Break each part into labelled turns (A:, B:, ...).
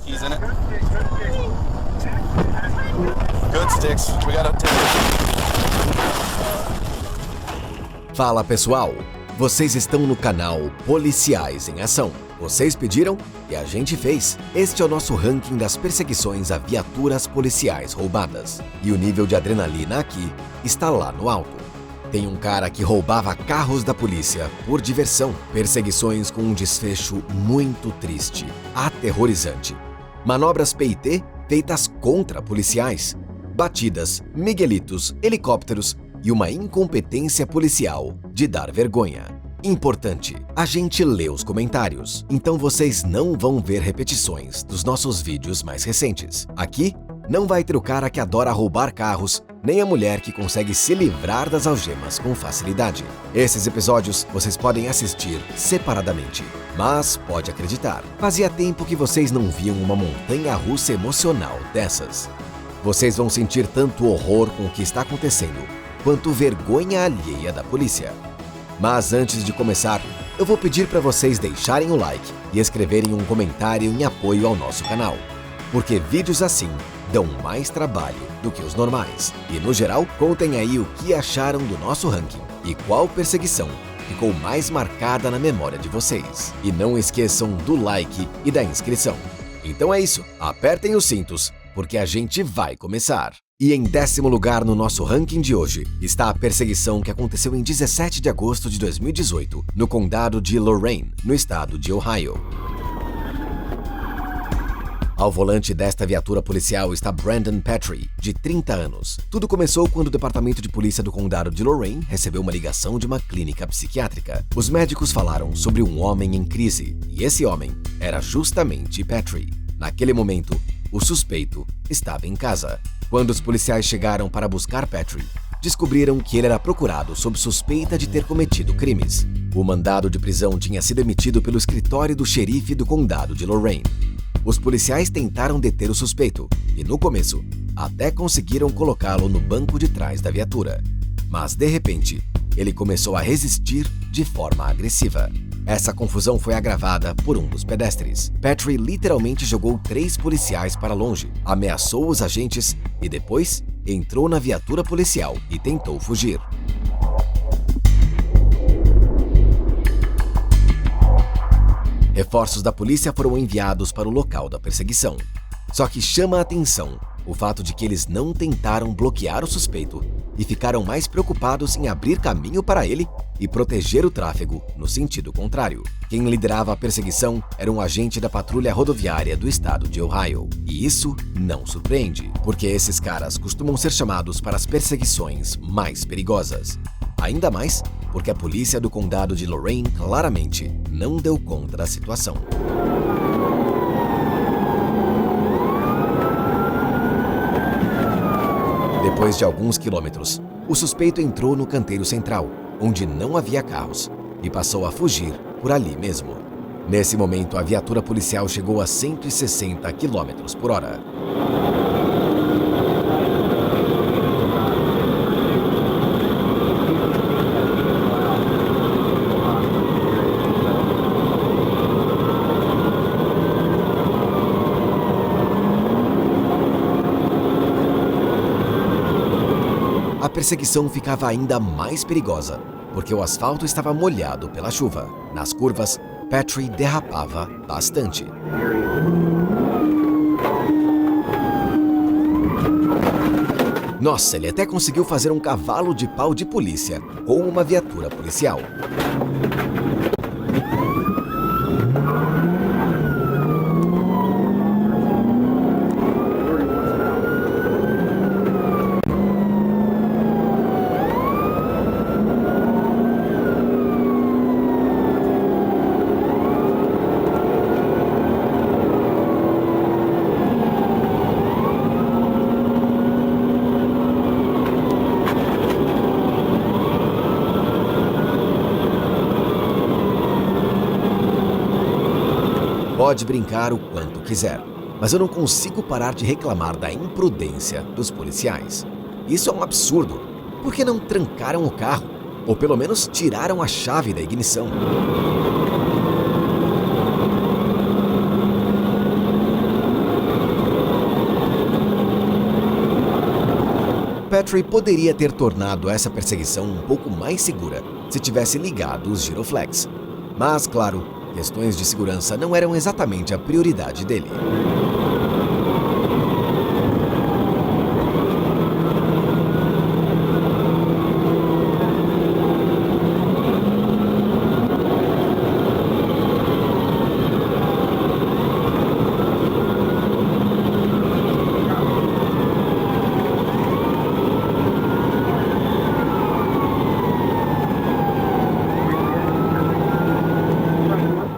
A: keys in it. Good sticks. We got a
B: Fala pessoal, vocês estão no canal Policiais em Ação. Vocês pediram e a gente fez. Este é o nosso ranking das perseguições a viaturas policiais roubadas. E o nível de adrenalina aqui está lá no alto. Tem um cara que roubava carros da polícia por diversão. Perseguições com um desfecho muito triste, aterrorizante. Manobras PIT feitas contra policiais. Batidas, miguelitos, helicópteros e uma incompetência policial de dar vergonha. Importante, a gente lê os comentários, então vocês não vão ver repetições dos nossos vídeos mais recentes. Aqui, não vai ter o cara que adora roubar carros, nem a mulher que consegue se livrar das algemas com facilidade. Esses episódios vocês podem assistir separadamente, mas pode acreditar, fazia tempo que vocês não viam uma montanha-russa emocional dessas. Vocês vão sentir tanto horror com o que está acontecendo, quanto vergonha alheia da polícia. Mas antes de começar, eu vou pedir para vocês deixarem o like e escreverem um comentário em apoio ao nosso canal, porque vídeos assim dão mais trabalho do que os normais. E no geral, contem aí o que acharam do nosso ranking e qual perseguição ficou mais marcada na memória de vocês. E não esqueçam do like e da inscrição. Então é isso, apertem os cintos, porque a gente vai começar. E em 10º lugar no nosso ranking de hoje está a perseguição que aconteceu em 17 de agosto de 2018, no condado de Lorain, no estado de Ohio. Ao volante desta viatura policial está Brandon Petrie, de 30 anos. Tudo começou quando o departamento de polícia do condado de Lorain recebeu uma ligação de uma clínica psiquiátrica. Os médicos falaram sobre um homem em crise, e esse homem era justamente Petrie. Naquele momento, o suspeito estava em casa. Quando os policiais chegaram para buscar Petrie, descobriram que ele era procurado sob suspeita de ter cometido crimes. O mandado de prisão tinha sido emitido pelo escritório do xerife do condado de Lorain. Os policiais tentaram deter o suspeito e, no começo, até conseguiram colocá-lo no banco de trás da viatura. Mas, de repente, ele começou a resistir de forma agressiva. Essa confusão foi agravada por um dos pedestres. Petrie literalmente jogou 3 policiais para longe, ameaçou os agentes e depois entrou na viatura policial e tentou fugir. Reforços da polícia foram enviados para o local da perseguição. Só que chama a atenção o fato de que eles não tentaram bloquear o suspeito e ficaram mais preocupados em abrir caminho para ele e proteger o tráfego no sentido contrário. Quem liderava a perseguição era um agente da patrulha rodoviária do estado de Ohio. E isso não surpreende, porque esses caras costumam ser chamados para as perseguições mais perigosas. Ainda mais porque a polícia do condado de Lorain claramente não deu conta da situação. Depois de alguns quilômetros, o suspeito entrou no canteiro central, onde não havia carros, e passou a fugir por ali mesmo. Nesse momento, a viatura policial chegou a 160 km/h. A perseguição ficava ainda mais perigosa, porque o asfalto estava molhado pela chuva. Nas curvas, Petrie derrapava bastante. Nossa, ele até conseguiu fazer um cavalo de pau de polícia com uma viatura policial. Pode brincar o quanto quiser, mas eu não consigo parar de reclamar da imprudência dos policiais. Isso é um absurdo. Por que não trancaram o carro? Ou pelo menos tiraram a chave da ignição? Petrie poderia ter tornado essa perseguição um pouco mais segura se tivesse ligado os giroflex. Mas, claro, questões de segurança não eram exatamente a prioridade dele.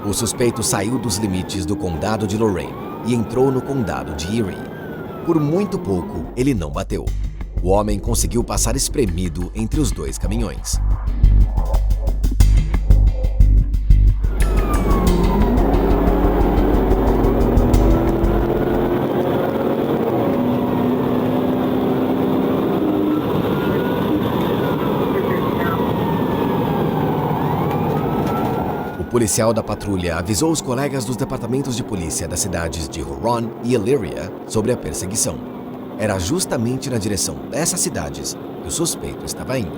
B: O suspeito saiu dos limites do condado de Lorain e entrou no condado de Erie. Por muito pouco, ele não bateu. O homem conseguiu passar espremido entre os dois caminhões. O policial da patrulha avisou os colegas dos departamentos de polícia das cidades de Huron e Elyria sobre a perseguição. Era justamente na direção dessas cidades que o suspeito estava indo.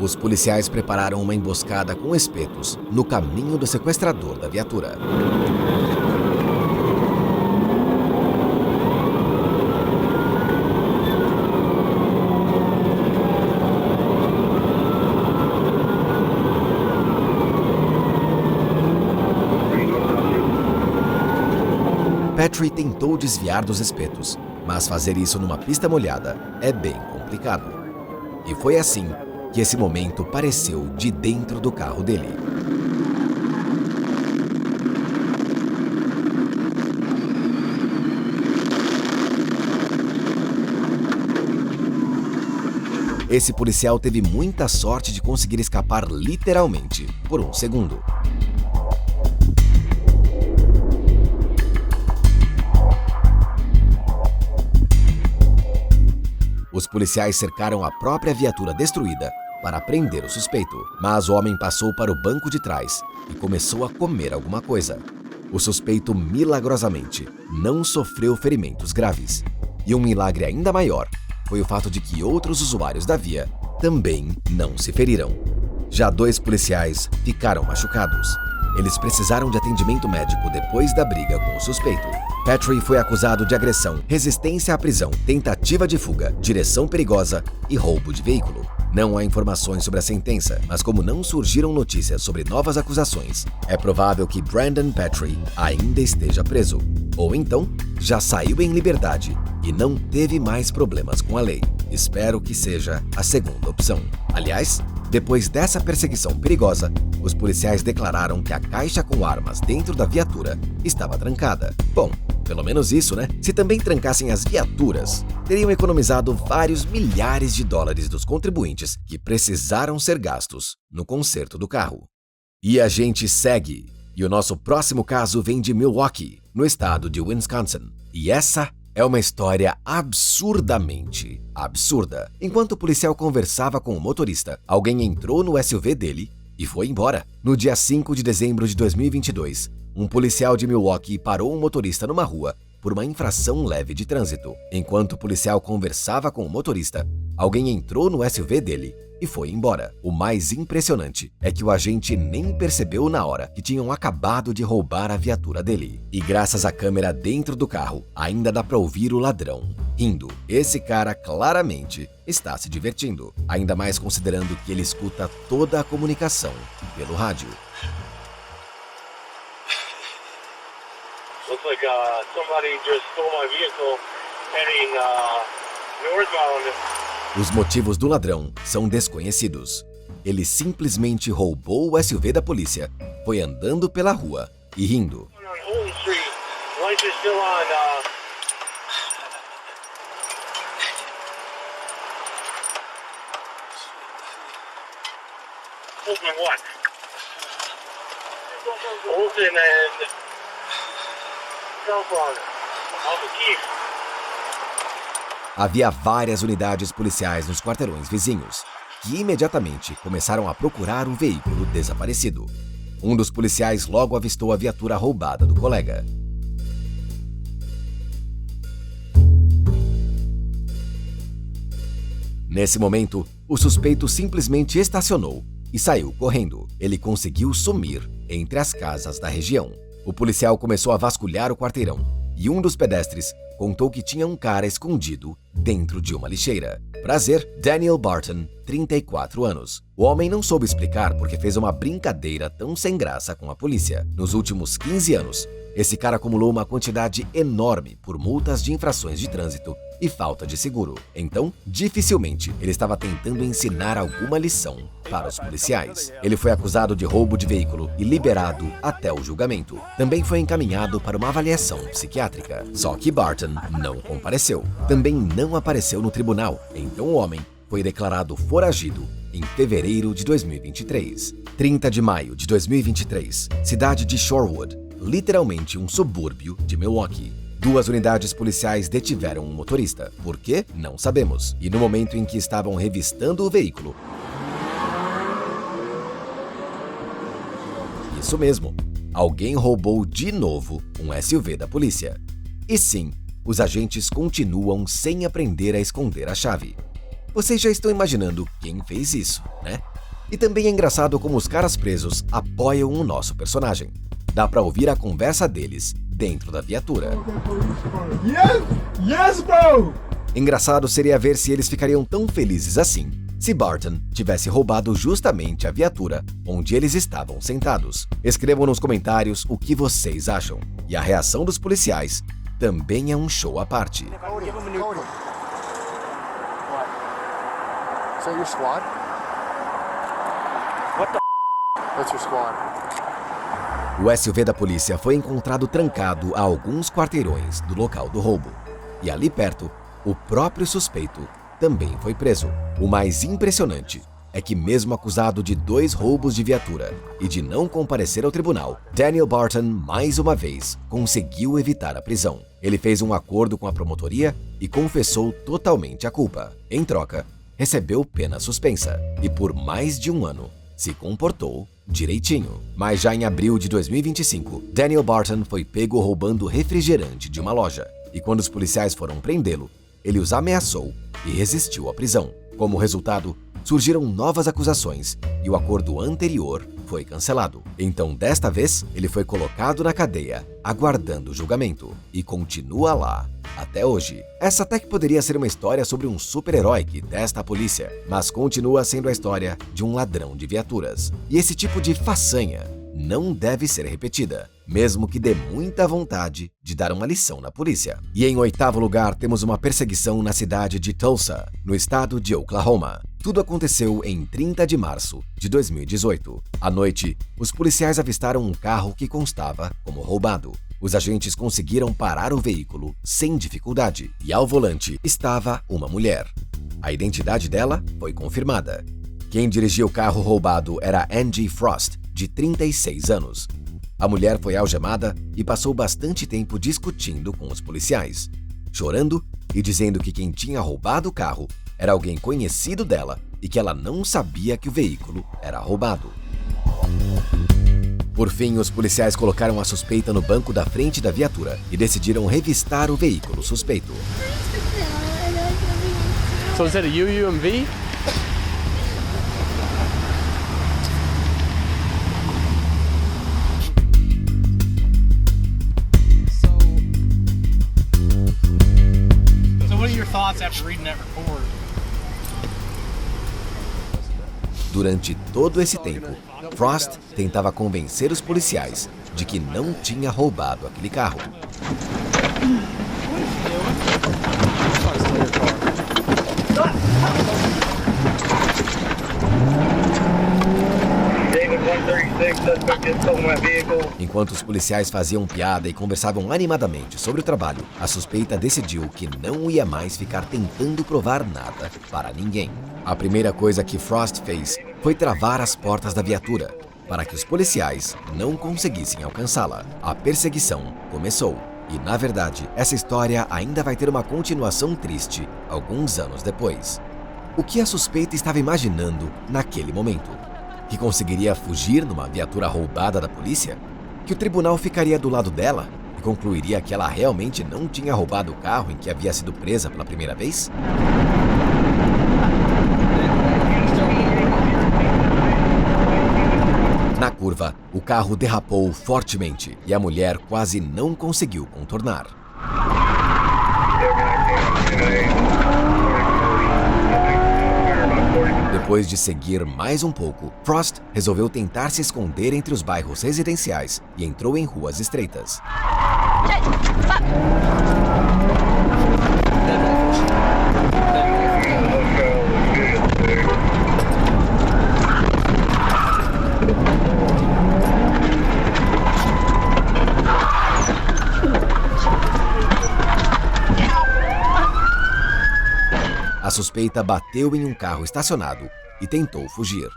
B: Os policiais prepararam uma emboscada com espetos no caminho do sequestrador da viatura. Petrie tentou desviar dos espetos, mas fazer isso numa pista molhada é bem complicado. E foi assim que esse momento pareceu de dentro do carro dele. Esse policial teve muita sorte de conseguir escapar literalmente por um segundo. Os policiais cercaram a própria viatura destruída para prender o suspeito, mas o homem passou para o banco de trás e começou a comer alguma coisa. O suspeito, milagrosamente, não sofreu ferimentos graves. E um milagre ainda maior foi o fato de que outros usuários da via também não se feriram. Já 2 policiais ficaram machucados. Eles precisaram de atendimento médico depois da briga com o suspeito. Petrie foi acusado de agressão, resistência à prisão, tentativa de fuga, direção perigosa e roubo de veículo. Não há informações sobre a sentença, mas como não surgiram notícias sobre novas acusações, é provável que Brandon Petrie ainda esteja preso. Ou então, já saiu em liberdade e não teve mais problemas com a lei. Espero que seja a segunda opção. Aliás, depois dessa perseguição perigosa, os policiais declararam que a caixa com armas dentro da viatura estava trancada. Bom, pelo menos isso, né? Se também trancassem as viaturas, teriam economizado vários milhares de dólares dos contribuintes que precisaram ser gastos no conserto do carro. E a gente segue. E o nosso próximo caso vem de Milwaukee, no estado de Wisconsin. E essa é uma história absurdamente absurda. Enquanto o policial conversava com o motorista, alguém entrou no SUV dele e foi embora. No dia 5 de dezembro de 2022, um policial de Milwaukee parou um motorista numa rua por uma infração leve de trânsito. Enquanto o policial conversava com o motorista, alguém entrou no SUV dele e foi embora. O mais impressionante é que o agente nem percebeu na hora que tinham acabado de roubar a viatura dele. E graças à câmera dentro do carro, ainda dá pra ouvir o ladrão rindo. Esse cara claramente está se divertindo, ainda mais considerando que ele escuta toda a comunicação pelo rádio.
C: Looks like somebody just stole my vehicle heading northbound.
B: Os motivos do ladrão são desconhecidos. Ele simplesmente roubou o SUV da polícia, foi andando pela rua e rindo.
C: Open what? Olsen and cell phone. All the keys.
B: Havia várias unidades policiais nos quarteirões vizinhos, que imediatamente começaram a procurar o veículo desaparecido. Um dos policiais logo avistou a viatura roubada do colega. Nesse momento, o suspeito simplesmente estacionou e saiu correndo. Ele conseguiu sumir entre as casas da região. O policial começou a vasculhar o quarteirão e um dos pedestres contou que tinha um cara escondido dentro de uma lixeira. Prazer, Daniel Barton, 34 anos. O homem não soube explicar porque fez uma brincadeira tão sem graça com a polícia. Nos últimos 15 anos, esse cara acumulou uma quantidade enorme por multas de infrações de trânsito e falta de seguro. Então, dificilmente, ele estava tentando ensinar alguma lição para os policiais. Ele foi acusado de roubo de veículo e liberado até o julgamento. Também foi encaminhado para uma avaliação psiquiátrica. Só que Barton não compareceu. Também não apareceu no tribunal. Então o homem foi declarado foragido em fevereiro de 2023. 30 de maio de 2023, cidade de Shorewood, literalmente um subúrbio de Milwaukee. 2 unidades policiais detiveram um motorista. Por quê? Não sabemos. E no momento em que estavam revistando o veículo... Isso mesmo, alguém roubou de novo um SUV da polícia. E sim, os agentes continuam sem aprender a esconder a chave. Vocês já estão imaginando quem fez isso, né? E também é engraçado como os caras presos apoiam o nosso personagem. Dá pra ouvir a conversa deles dentro da viatura. Yes, bro! Engraçado seria ver se eles ficariam tão felizes assim se Barton tivesse roubado justamente a viatura onde eles estavam sentados. Escrevam nos comentários o que vocês acham. E a reação dos policiais também é um show à parte.
A: Cody. What? Is that your squad? What the f***? That's your squad.
B: O SUV da polícia foi encontrado trancado a alguns quarteirões do local do roubo. E ali perto, o próprio suspeito também foi preso. O mais impressionante é que mesmo acusado de 2 roubos de viatura e de não comparecer ao tribunal, Daniel Barton, mais uma vez, conseguiu evitar a prisão. Ele fez um acordo com a promotoria e confessou totalmente a culpa. Em troca, recebeu pena suspensa e por mais de 1 ano se comportou direitinho. Mas já em abril de 2025, Daniel Barton foi pego roubando refrigerante de uma loja. E quando os policiais foram prendê-lo, ele os ameaçou e resistiu à prisão. Como resultado, surgiram novas acusações e o acordo anterior foi cancelado. Então, desta vez, ele foi colocado na cadeia, aguardando o julgamento. E continua lá até hoje. Essa até que poderia ser uma história sobre um super-herói que testa a polícia, mas continua sendo a história de um ladrão de viaturas. E esse tipo de façanha não deve ser repetida, mesmo que dê muita vontade de dar uma lição na polícia. E em 8º lugar, temos uma perseguição na cidade de Tulsa, no estado de Oklahoma. Tudo aconteceu em 30 de março de 2018. À noite, os policiais avistaram um carro que constava como roubado. Os agentes conseguiram parar o veículo sem dificuldade e ao volante estava uma mulher. A identidade dela foi confirmada. Quem dirigia o carro roubado era Angie Frost, de 36 anos. A mulher foi algemada e passou bastante tempo discutindo com os policiais, chorando e dizendo que quem tinha roubado o carro era alguém conhecido dela e que ela não sabia que o veículo era roubado. Por fim, os policiais colocaram a suspeita no banco da frente da viatura e decidiram revistar o veículo suspeito.
D: So is it a UUMV? So what are your thoughts after reading that report?
B: Durante todo esse tempo, Frost tentava convencer os policiais de que não tinha roubado aquele carro. Enquanto os policiais faziam piada e conversavam animadamente sobre o trabalho, a suspeita decidiu que não ia mais ficar tentando provar nada para ninguém. A primeira coisa que Frost fez foi travar as portas da viatura, para que os policiais não conseguissem alcançá-la. A perseguição começou. E, na verdade, essa história ainda vai ter uma continuação triste alguns anos depois. O que a suspeita estava imaginando naquele momento? Que conseguiria fugir numa viatura roubada da polícia? Que o tribunal ficaria do lado dela e concluiria que ela realmente não tinha roubado o carro em que havia sido presa pela primeira vez? Na curva, o carro derrapou fortemente e a mulher quase não conseguiu contornar. Depois de seguir mais um pouco, Frost resolveu tentar se esconder entre os bairros residenciais e entrou em ruas estreitas. A suspeita bateu em um carro estacionado e tentou fugir.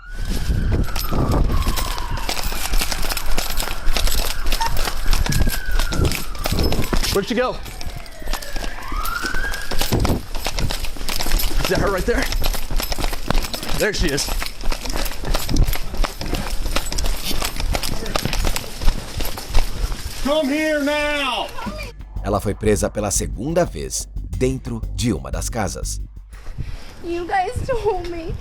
D: Where'd she go? Is that her right there? There she is. Come here now!
B: Ela foi presa pela segunda vez dentro de uma das casas.
E: You guys told me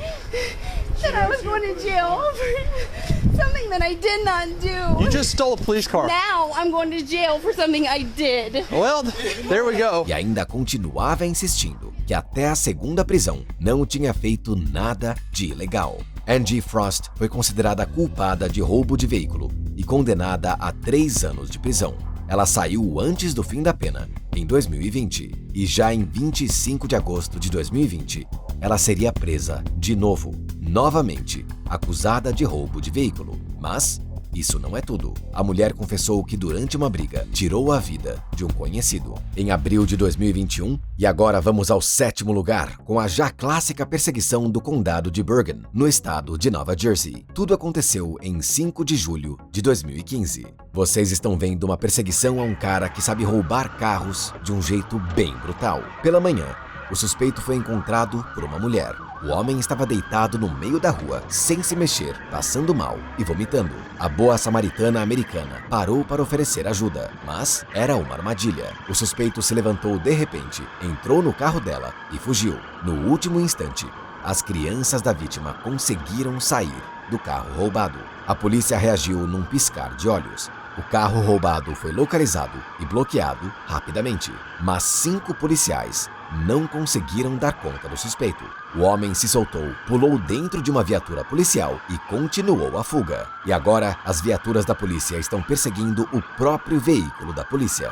E: that I was going to jail for something that I did not do.
D: You just stole a police car.
E: Now I'm going to jail for something I did.
D: Well, there we go.
B: E ainda continuava insistindo que até a segunda prisão não tinha feito nada de ilegal. Angie Frost foi considerada culpada de roubo de veículo e condenada a 3 anos de prisão. Ela saiu antes do fim da pena, em 2020, e já em 25 de agosto de 2020, ela seria presa de novo, novamente, acusada de roubo de veículo. Mas isso não é tudo. A mulher confessou que durante uma briga tirou a vida de um conhecido. Em abril de 2021, e agora vamos ao 7º lugar, com a já clássica perseguição do condado de Bergen, no estado de Nova Jersey. Tudo aconteceu em 5 de julho de 2015. Vocês estão vendo uma perseguição a um cara que sabe roubar carros de um jeito bem brutal. Pela manhã, o suspeito foi encontrado por uma mulher. O homem estava deitado no meio da rua, sem se mexer, passando mal e vomitando. A boa samaritana americana parou para oferecer ajuda, mas era uma armadilha. O suspeito se levantou de repente, entrou no carro dela e fugiu. No último instante, as crianças da vítima conseguiram sair do carro roubado. A polícia reagiu num piscar de olhos. O carro roubado foi localizado e bloqueado rapidamente, mas 5 policiais não conseguiram dar conta do suspeito. O homem se soltou, pulou dentro de uma viatura policial e continuou a fuga. E agora, as viaturas da polícia estão perseguindo o próprio veículo da polícia.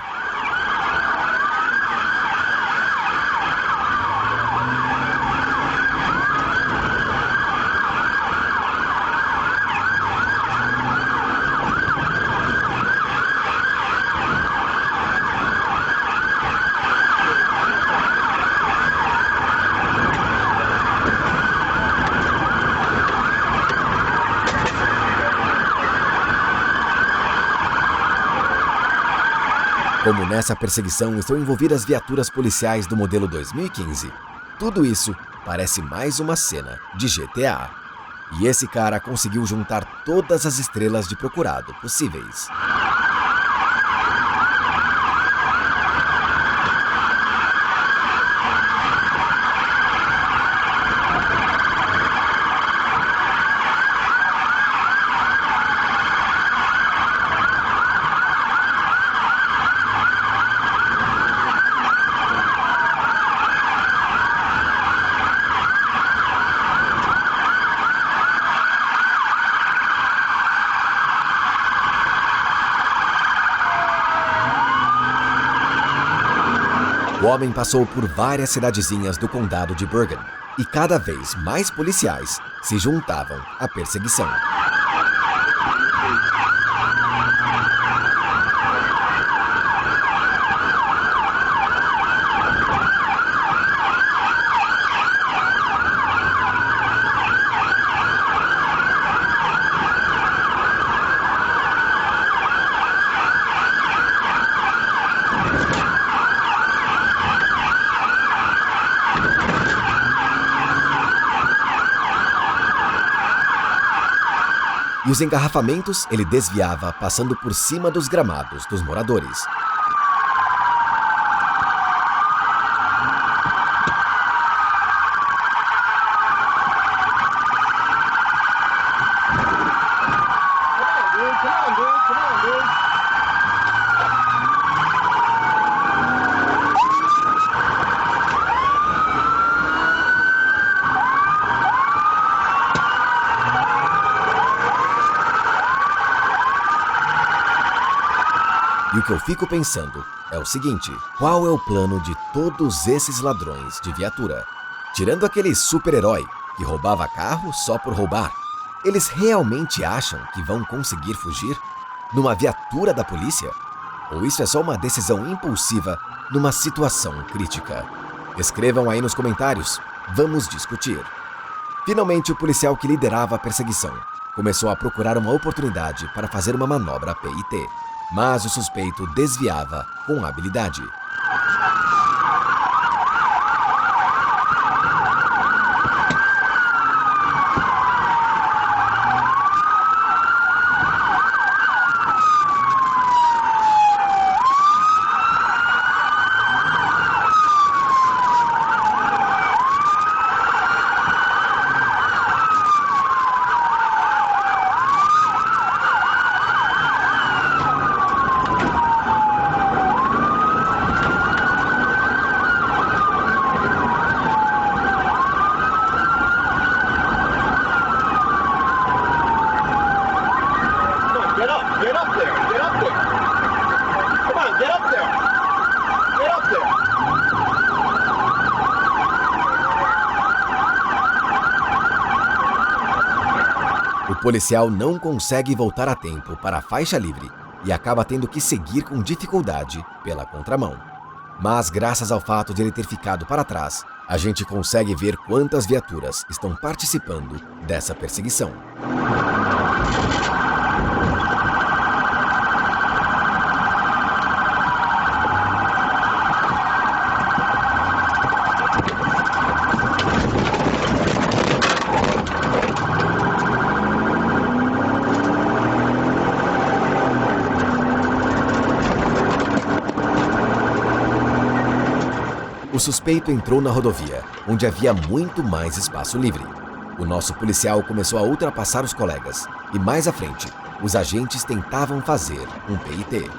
B: Como nessa perseguição estão envolvidas viaturas policiais do modelo 2015, tudo isso parece mais uma cena de GTA. E esse cara conseguiu juntar todas as estrelas de procurado possíveis. O homem passou por várias cidadezinhas do condado de Bergen e cada vez mais policiais se juntavam à perseguição. E os engarrafamentos ele desviava passando por cima dos gramados dos moradores. E o que eu fico pensando é o seguinte: qual é o plano de todos esses ladrões de viatura? Tirando aquele super-herói que roubava carro só por roubar, eles realmente acham que vão conseguir fugir numa viatura da polícia? Ou isso é só uma decisão impulsiva numa situação crítica? Escrevam aí nos comentários, vamos discutir. Finalmente, o policial que liderava a perseguição começou a procurar uma oportunidade para fazer uma manobra PIT. Mas o suspeito desviava com habilidade. O policial não consegue voltar a tempo para a faixa livre e acaba tendo que seguir com dificuldade pela contramão. Mas graças ao fato de ele ter ficado para trás, a gente consegue ver quantas viaturas estão participando dessa perseguição. O suspeito entrou na rodovia, onde havia muito mais espaço livre. O nosso policial começou a ultrapassar os colegas e mais à frente, os agentes tentavam fazer um PIT.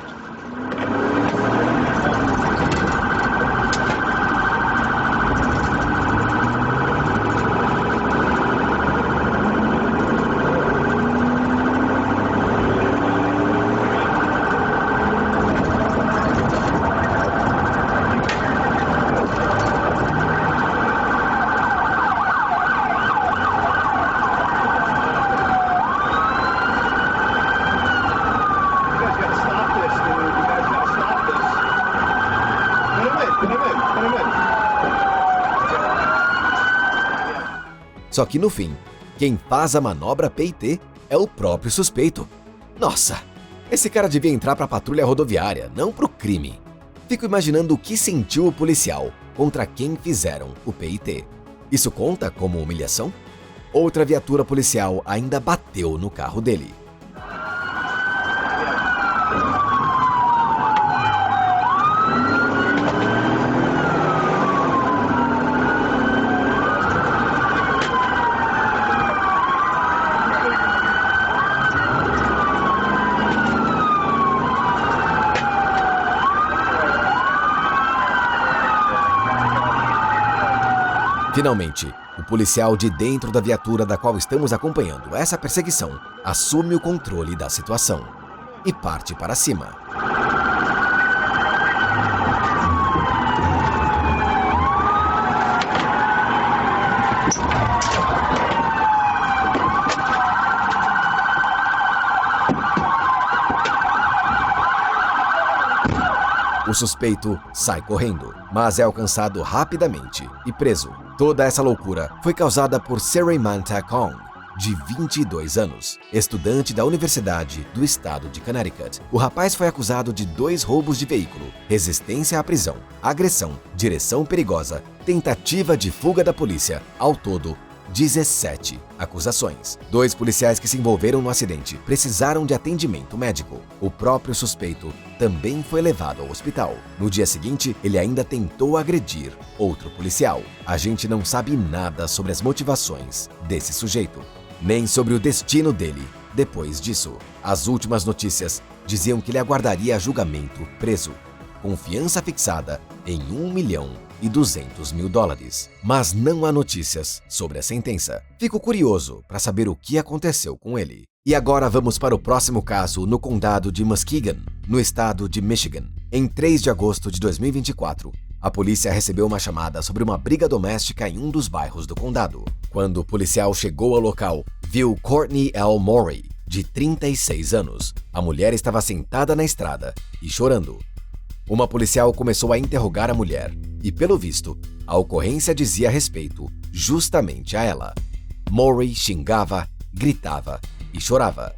B: Só que no fim, quem faz a manobra PIT é o próprio suspeito. Nossa, esse cara devia entrar para a patrulha rodoviária, não para o crime. Fico imaginando o que sentiu o policial contra quem fizeram o PIT. Isso conta como humilhação? Outra viatura policial ainda bateu no carro dele. Finalmente, o policial de dentro da viatura da qual estamos acompanhando essa perseguição assume o controle da situação e parte para cima. O suspeito sai correndo, mas é alcançado rapidamente e preso. Toda essa loucura foi causada por Sereymanta Kong, de 22 anos, estudante da Universidade do Estado de Connecticut. O rapaz foi acusado de 2 roubos de veículo, resistência à prisão, agressão, direção perigosa, tentativa de fuga da polícia, ao todo 17 acusações. 2 policiais que se envolveram no acidente precisaram de atendimento médico. O próprio suspeito também foi levado ao hospital. No dia seguinte, ele ainda tentou agredir outro policial. A gente não sabe nada sobre as motivações desse sujeito, nem sobre o destino dele depois disso. As últimas notícias diziam que ele aguardaria julgamento preso, com fiança fixada em $1.200.000. Mas não há notícias sobre a sentença. Fico curioso para saber o que aconteceu com ele. E agora vamos para o próximo caso no condado de Muskegon, no estado de Michigan. Em 3 de agosto de 2024, a polícia recebeu uma chamada sobre uma briga doméstica em um dos bairros do condado. Quando o policial chegou ao local, viu Courtney L. Morey, de 36 anos. A mulher estava sentada na estrada e chorando. Uma policial começou a interrogar a mulher e, pelo visto, a ocorrência dizia respeito justamente a ela. Morey xingava, gritava e chorava.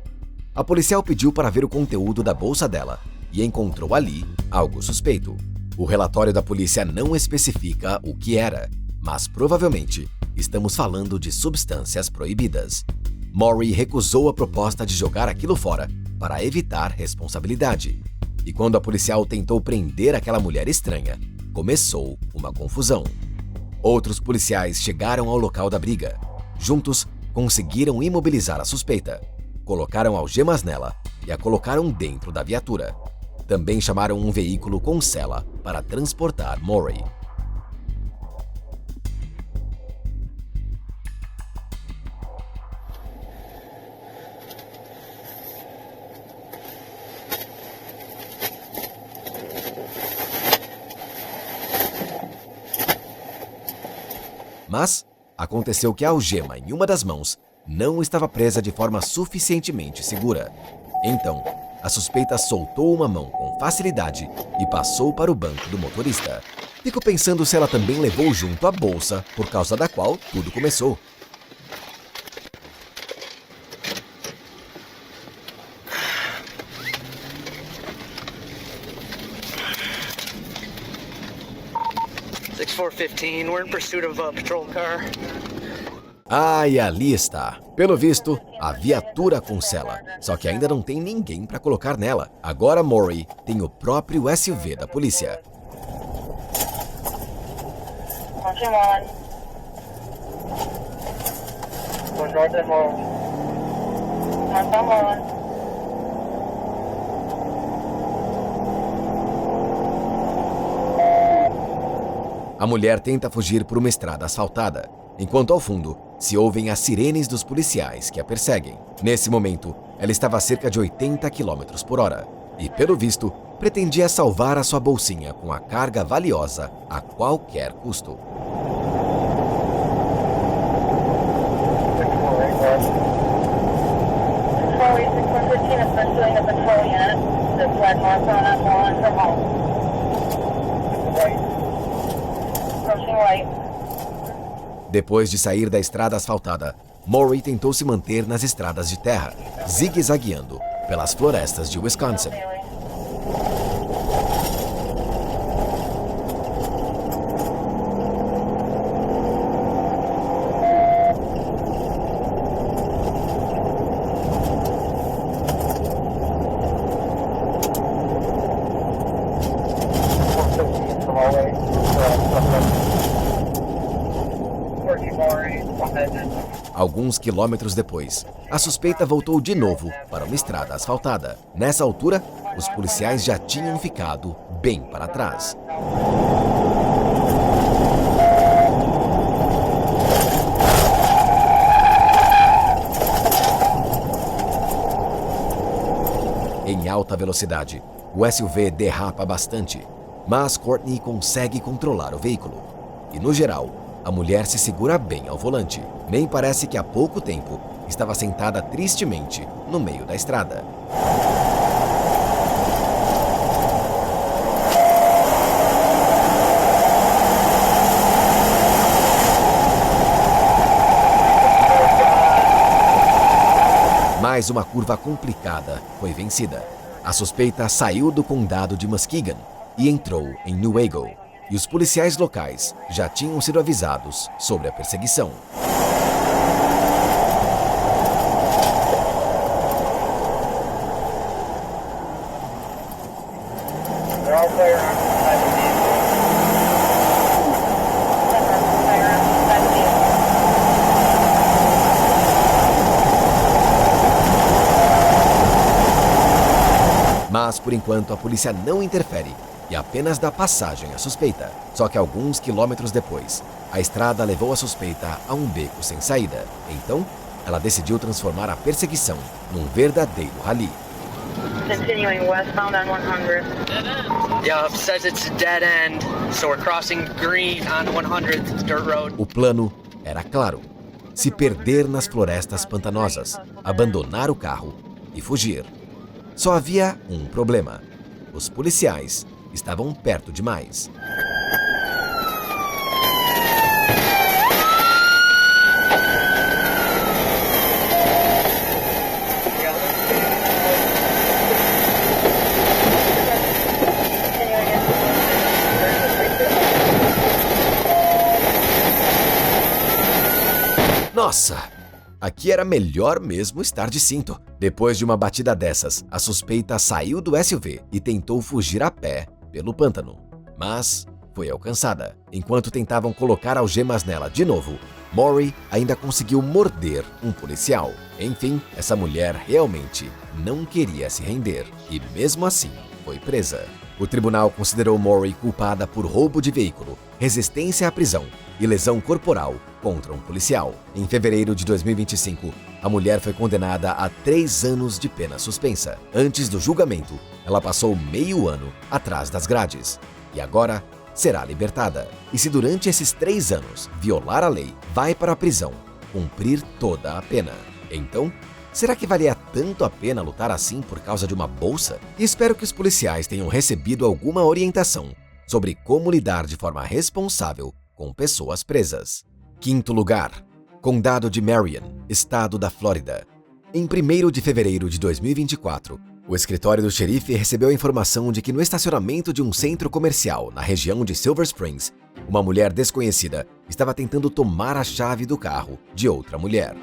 B: A policial pediu para ver o conteúdo da bolsa dela e encontrou ali algo suspeito. O relatório da polícia não especifica o que era, mas provavelmente estamos falando de substâncias proibidas. Morey recusou a proposta de jogar aquilo fora para evitar responsabilidade. E quando a policial tentou prender aquela mulher estranha, começou uma confusão. Outros policiais chegaram ao local da briga. Juntos, conseguiram imobilizar a suspeita, colocaram algemas nela e a colocaram dentro da viatura. Também chamaram um veículo com cela para transportar Morey. Mas aconteceu que a algema em uma das mãos não estava presa de forma suficientemente segura. Então, a suspeita soltou uma mão com facilidade e passou para o banco do motorista. Fico pensando se ela também levou junto a bolsa por causa da qual tudo começou.
F: We're in pursuit of a patrol car.
B: Ah, e ali está. Pelo visto, a viatura com cela. Só que ainda não tem ninguém para colocar nela. Agora Morey tem o próprio SUV da polícia. A mulher tenta fugir por uma estrada asfaltada, enquanto ao fundo se ouvem as sirenes dos policiais que a perseguem. Nesse momento, ela estava a cerca de 80 km por hora e, pelo visto, pretendia salvar a sua bolsinha com a carga valiosa a qualquer custo. Depois de sair da estrada asfaltada, Morey tentou se manter nas estradas de terra, zigue-zagueando pelas florestas de Wisconsin. Alguns quilômetros depois, a suspeita voltou de novo para uma estrada asfaltada. Nessa altura, os policiais já tinham ficado bem para trás. Em alta velocidade, o SUV derrapa bastante, mas Courtney consegue controlar o veículo. E, no geral, a mulher se segura bem ao volante. Nem parece que há pouco tempo estava sentada tristemente no meio da estrada. Mais uma curva complicada foi vencida. A suspeita saiu do condado de Muskegon e entrou em Newaygo. E os policiais locais já tinham sido avisados sobre a perseguição. por enquanto a polícia não interfere e apenas dá passagem à suspeita. Só que alguns quilômetros depois, a estrada levou a suspeita a um beco sem saída. Então, ela decidiu transformar a perseguição num verdadeiro rally.
F: Continuing westbound on 100.
G: Yeah, it says it's a dead end, so we're crossing green on 100th dirt road.
B: O plano era claro: se perder nas florestas pantanosas, abandonar o carro e fugir. Só havia um problema: os policiais estavam perto demais. Nossa! Aqui era melhor mesmo estar de cinto. Depois de uma batida dessas, a suspeita saiu do SUV e tentou fugir a pé pelo pântano. Mas foi alcançada. Enquanto tentavam colocar algemas nela de novo, Maury ainda conseguiu morder um policial. Enfim, essa mulher realmente não queria se render e mesmo assim foi presa. O tribunal considerou Maury culpada por roubo de veículo, resistência à prisão e lesão corporal contra um policial. Em fevereiro de 2025, a mulher foi condenada a 3 anos de pena suspensa. Antes do julgamento, ela passou meio ano atrás das grades e agora será libertada. E se durante esses 3 anos violar a lei, vai para a prisão, cumprir toda a pena. Então, será que valia tanto a pena lutar assim por causa de uma bolsa? Espero que os policiais tenham recebido alguma orientação sobre como lidar de forma responsável com pessoas presas. 5º lugar, Condado de Marion, Estado da Flórida. Em 1º de fevereiro de 2024, o escritório do xerife recebeu a informação de que no estacionamento de um centro comercial na região de Silver Springs, uma mulher desconhecida estava tentando tomar a chave do carro de outra mulher.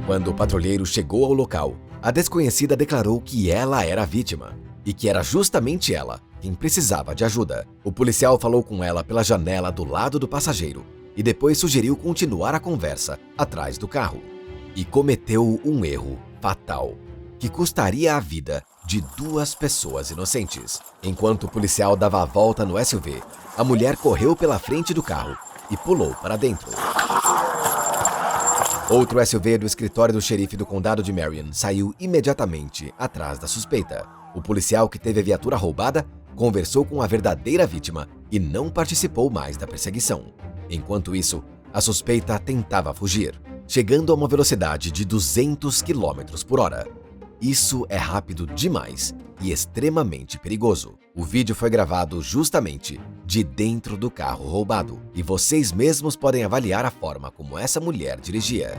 B: Quando o patrulheiro chegou ao local, a desconhecida declarou que ela era a vítima e que era justamente ela quem precisava de ajuda. O policial falou com ela pela janela do lado do passageiro e depois sugeriu continuar a conversa atrás do carro. E cometeu um erro fatal, que custaria a vida de 2 pessoas inocentes. Enquanto o policial dava a volta no SUV, a mulher correu pela frente do carro e pulou para dentro. Outro SUV do escritório do xerife do condado de Marion saiu imediatamente atrás da suspeita. O policial que teve a viatura roubada conversou com a verdadeira vítima e não participou mais da perseguição. Enquanto isso, a suspeita tentava fugir, chegando a uma velocidade de 200 km por hora. Isso é rápido demais e extremamente perigoso. O vídeo foi gravado justamente de dentro do carro roubado e vocês mesmos podem avaliar a forma como essa mulher dirigia.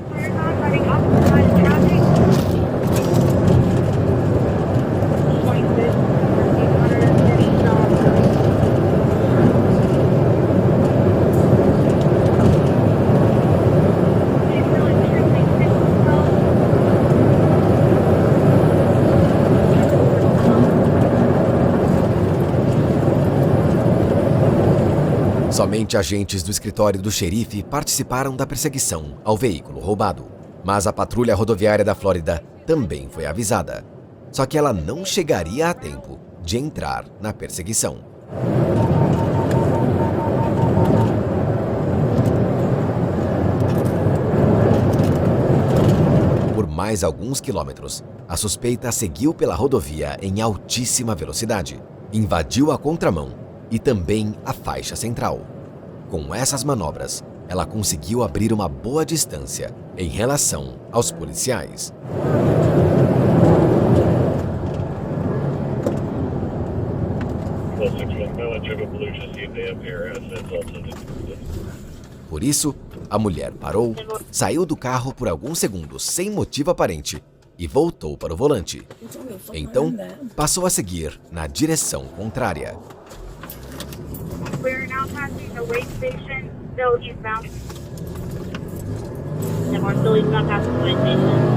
B: Somente agentes do escritório do xerife participaram da perseguição ao veículo roubado. Mas a patrulha rodoviária da Flórida também foi avisada. Só que ela não chegaria a tempo de entrar na perseguição. Por mais alguns quilômetros, a suspeita seguiu pela rodovia em altíssima velocidade, invadiu a contramão e também a faixa central. Com essas manobras, ela conseguiu abrir uma boa distância em relação aos policiais. Por isso, a mulher parou, saiu do carro por alguns segundos sem motivo aparente e voltou para o volante. Então, passou a seguir na direção contrária.
H: We are now passing the weigh station, still eastbound. And we're still eastbound past the weigh station.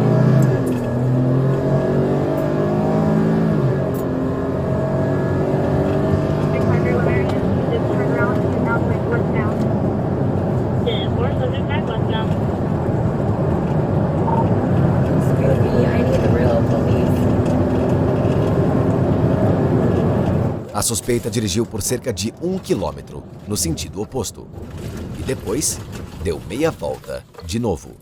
H: course, I'll just back westbound.
E: Excuse me, I need the real police.
B: A suspeita dirigiu por cerca de 1 quilômetro no sentido oposto. E depois, deu meia volta de novo.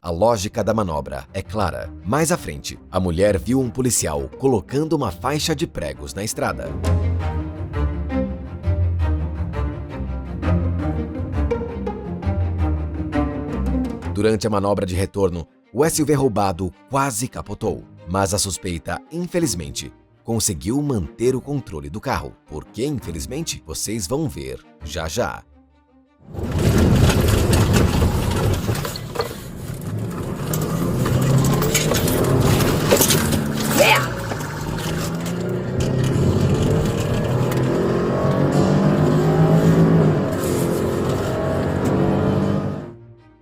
B: A lógica da manobra é clara. Mais à frente, a mulher viu um policial colocando uma faixa de pregos na estrada. Durante a manobra de retorno, o SUV roubado quase capotou, mas a suspeita, infelizmente, conseguiu manter o controle do carro. Por que, infelizmente? Vocês vão ver já já.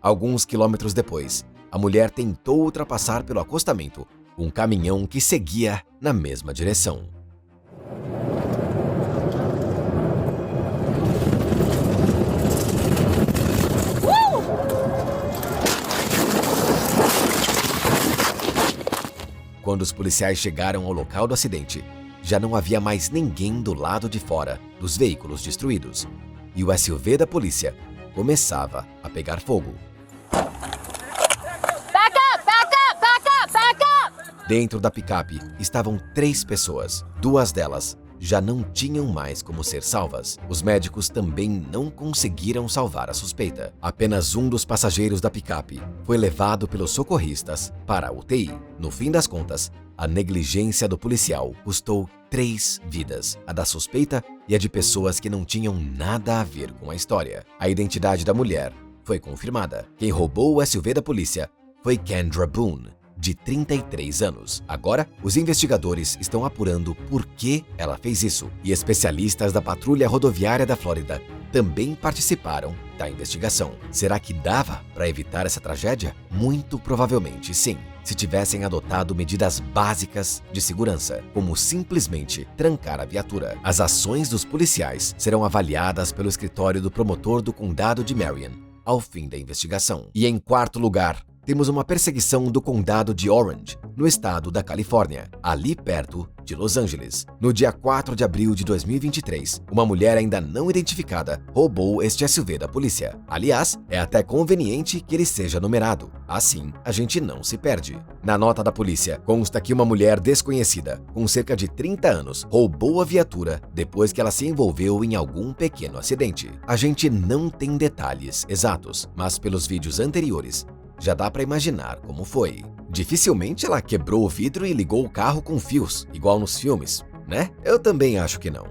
B: Alguns quilômetros depois, a mulher tentou ultrapassar pelo acostamento um caminhão que seguia na mesma direção. Quando os policiais chegaram ao local do acidente, já não havia mais ninguém do lado de fora dos veículos destruídos, e o SUV da polícia começava a pegar fogo. Dentro da picape estavam 3 pessoas. 2 delas já não tinham mais como ser salvas. Os médicos também não conseguiram salvar a suspeita. Apenas um dos passageiros da picape foi levado pelos socorristas para a UTI. No fim das contas, a negligência do policial custou 3 vidas, a da suspeita e a de pessoas que não tinham nada a ver com a história. A identidade da mulher foi confirmada. Quem roubou o SUV da polícia foi Kendra Boone, de 33 anos. Agora, os investigadores estão apurando por que ela fez isso, e especialistas da Patrulha Rodoviária da Flórida também participaram da investigação. Será que dava para evitar essa tragédia? Muito provavelmente sim, se tivessem adotado medidas básicas de segurança, como simplesmente trancar a viatura. As ações dos policiais serão avaliadas pelo escritório do promotor do condado de Marion ao fim da investigação. E em quarto lugar, temos uma perseguição do condado de Orange, no estado da Califórnia, ali perto de Los Angeles. No dia 4 de abril de 2023, uma mulher ainda não identificada roubou este SUV da polícia. Aliás, é até conveniente que ele seja numerado. Assim, a gente não se perde. Na nota da polícia, consta que uma mulher desconhecida, com cerca de 30 anos, roubou a viatura depois que ela se envolveu em algum pequeno acidente. A gente não tem detalhes exatos, mas pelos vídeos anteriores, já dá para imaginar como foi. Dificilmente ela quebrou o vidro e ligou o carro com fios, igual nos filmes, né? Eu também acho que não.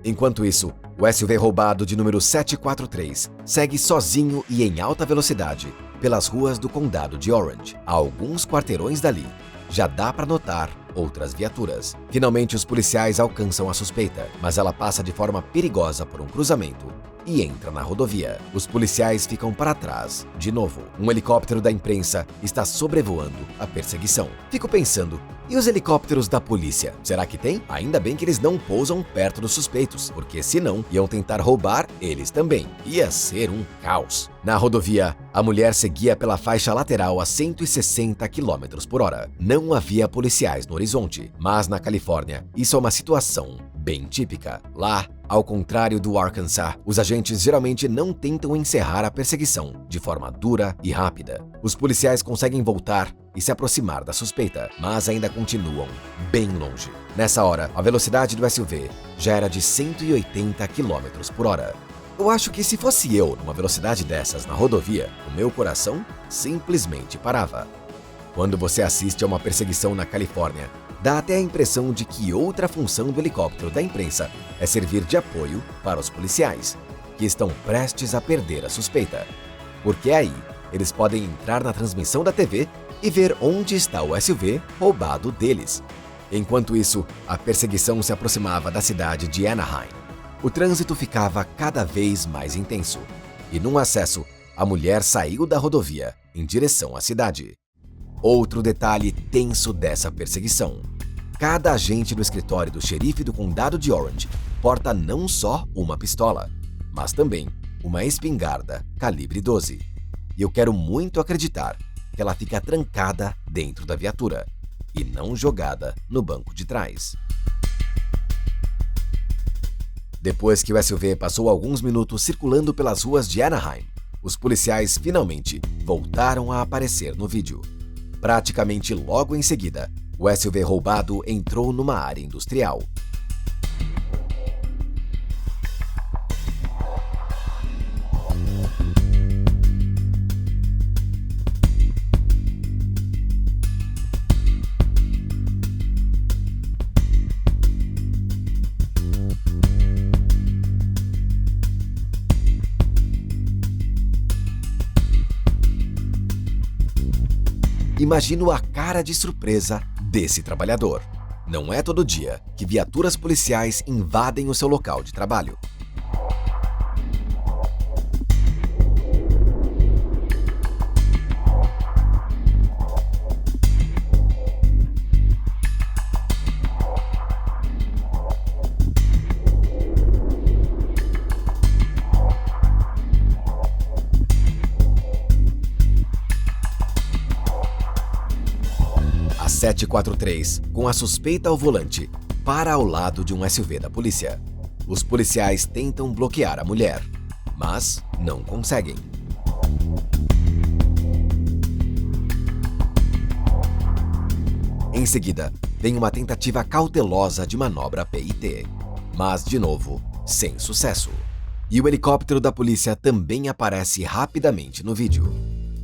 B: Enquanto isso, o SUV roubado de número 743 segue sozinho e em alta velocidade pelas ruas do condado de Orange. A alguns quarteirões dali, já dá para notar outras viaturas. Finalmente, os policiais alcançam a suspeita, mas ela passa de forma perigosa por um cruzamento e entra na rodovia. Os policiais ficam para trás de novo. Um helicóptero da imprensa está sobrevoando a perseguição. Fico pensando, e os helicópteros da polícia? Será que tem? Ainda bem que eles não pousam perto dos suspeitos, porque senão iam tentar roubar eles também. Ia ser um caos. Na rodovia, a mulher seguia pela faixa lateral a 160 km por hora. Não havia policiais no horizonte, mas na Califórnia, isso é uma situação bem típica. Lá, ao contrário do Arkansas, os agentes geralmente não tentam encerrar a perseguição de forma dura e rápida. Os policiais conseguem voltar e se aproximar da suspeita, mas ainda continuam bem longe. Nessa hora, a velocidade do SUV já era de 180 km por hora. Eu acho que se fosse eu numa velocidade dessas na rodovia, o meu coração simplesmente parava. Quando você assiste a uma perseguição na Califórnia, dá até a impressão de que outra função do helicóptero da imprensa é servir de apoio para os policiais, que estão prestes a perder a suspeita. Porque aí, eles podem entrar na transmissão da TV e ver onde está o SUV roubado deles. Enquanto isso, a perseguição se aproximava da cidade de Anaheim. O trânsito ficava cada vez mais intenso, e num acesso, a mulher saiu da rodovia em direção à cidade. Outro detalhe tenso dessa perseguição: Cada agente do escritório do xerife do condado de Orange porta não só uma pistola, mas também uma espingarda calibre 12. E eu quero muito acreditar que ela fica trancada dentro da viatura e não jogada no banco de trás. Depois que o SUV passou alguns minutos circulando pelas ruas de Anaheim, os policiais finalmente voltaram a aparecer no vídeo. Praticamente logo em seguida, o SUV roubado entrou numa área industrial. Imagino a cara de surpresa desse trabalhador. Não é todo dia que viaturas policiais invadem o seu local de trabalho. A 743, com a suspeita ao volante, para ao lado de um SUV da polícia. Os policiais tentam bloquear a mulher, mas não conseguem. Em seguida, vem uma tentativa cautelosa de manobra PIT, mas, de novo, sem sucesso. E o helicóptero da polícia também aparece rapidamente no vídeo.